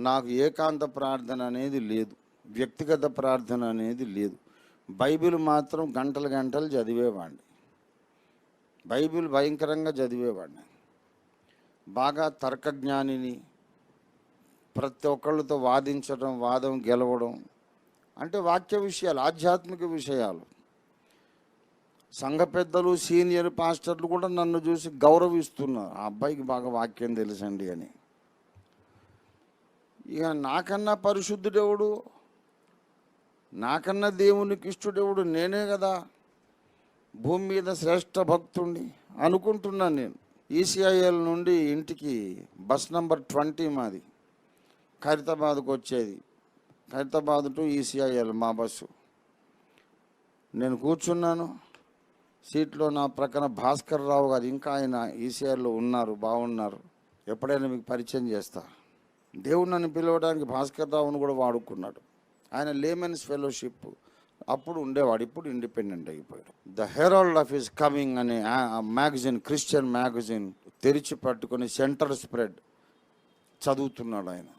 నాకు ఏకాంత ప్రార్థన అనేది లేదు, వ్యక్తిగత ప్రార్థన అనేది లేదు. బైబిల్ మాత్రం గంటలు గంటలు చదివేవాడిని. బైబిల్ భయంకరంగా చదివేవాడిని. బాగా తర్కజ్ఞానిని. ప్రతి ఒక్కళ్ళతో వాదించడం, వాదం గెలవడం, అంటే వాక్య విషయాలు, ఆధ్యాత్మిక విషయాలు. సంఘ పెద్దలు, సీనియర్ పాస్టర్లు కూడా నన్ను చూసి గౌరవిస్తున్నారు, ఆ అబ్బాయికి బాగా వాక్యం తెలుసండి అని. ఇక నాకన్నా పరిశుద్ధుడెవడు, నాకన్నా దేవునికి ఇష్టడెవడు? నేనే కదా భూమి మీద శ్రేష్ఠ భక్తుణ్ణి అనుకుంటున్నాను నేను. ఈసీఐఎల్ నుండి ఇంటికి బస్ నంబర్ 20 మాది, ఖైరతాబాద్కు వచ్చేది. ఖైరతాబాద్ టు ఈసీఐఎల్ మా బస్సు. నేను కూర్చున్నాను సీట్లో, నా ప్రక్కన భాస్కర్ రావు గారు, ఇంకా ఆయన ఈసీఐఎల్లో ఉన్నారు, బాగున్నారు. ఎప్పుడైనా మీకు పరిచయం చేస్తా. దేవుడు నన్ను పిలవడానికి భాస్కర్ రావును కూడా వాడుకున్నాడు. ఆయన లేమెన్స్ ఫెలోషిప్ అప్పుడు ఉండేవాడు, ఇప్పుడు ఇండిపెండెంట్ అయిపోయాడు. The herald of his coming అనే మ్యాగజైన్, క్రిస్టియన్ మ్యాగజైన్ తెరిచి పట్టుకొని సెంటర్ స్ప్రెడ్ చదువుతున్నాడు ఆయన.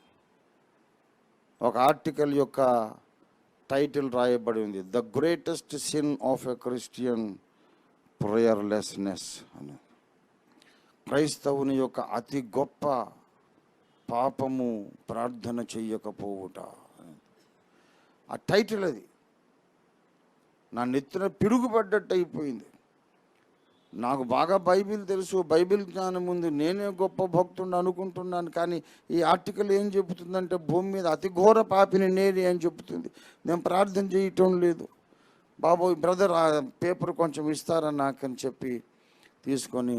ఒక ఆర్టికల్ యొక్క టైటిల్ రాయబడి ఉంది, the greatest sin of a Christian prayerlessness అని. క్రైస్తవుని యొక్క అతి గొప్ప పాపము ప్రార్థన చెయ్యకపోవుట. ఆ టైటిల్ అది నా నెత్తిన పిడుగుపడ్డట్టు అయిపోయింది. నాకు బాగా బైబిల్ తెలుసు, బైబిల్ జ్ఞానం ఉంది, నేనే గొప్ప భక్తుడిని అనుకుంటున్నాను. కానీ ఈ ఆర్టికల్ ఏం చెబుతుందంటే, భూమి మీద అతి ఘోర పాపిని నేనే అని చెబుతుంది. నేను ప్రార్థన చేయటం లేదు. బాబోయ్ బ్రదర్, ఆ పేపర్ కొంచెం ఇస్తారా నాకని చెప్పి తీసుకొని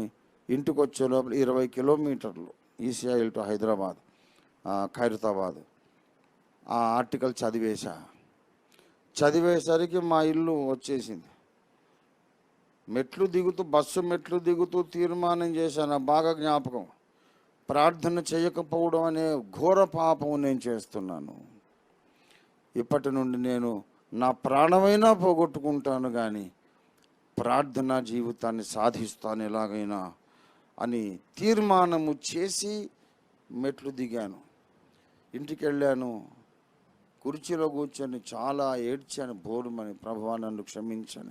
ఇంటికి వచ్చే లోపల 20 కిలోమీటర్లు ఈసీఐఎల్ టు హైదరాబాద్, ఖైరతాబాద్. ఆ ఆర్టికల్ చదివేసరికి మా ఇల్లు వచ్చేసింది. బస్సు మెట్లు దిగుతూ తీర్మానం చేశాను, బాగా జ్ఞాపకం, ప్రార్థన చేయకపోవడం అనే ఘోర పాపం నేను చేస్తున్నాను. ఇప్పటి నుండి నేను నా ప్రాణమైనా పోగొట్టుకుంటాను కానీ ప్రార్థనా జీవితాన్ని సాధిస్తాను ఎలాగైనా అని తీర్మానము చేసి మెట్లు దిగాను. ఇంటికి వెళ్ళాను, కుర్చీలో కూర్చొని చాలా ఏడ్చాను, బోరుమని, ప్రభువా నన్ను క్షమించని.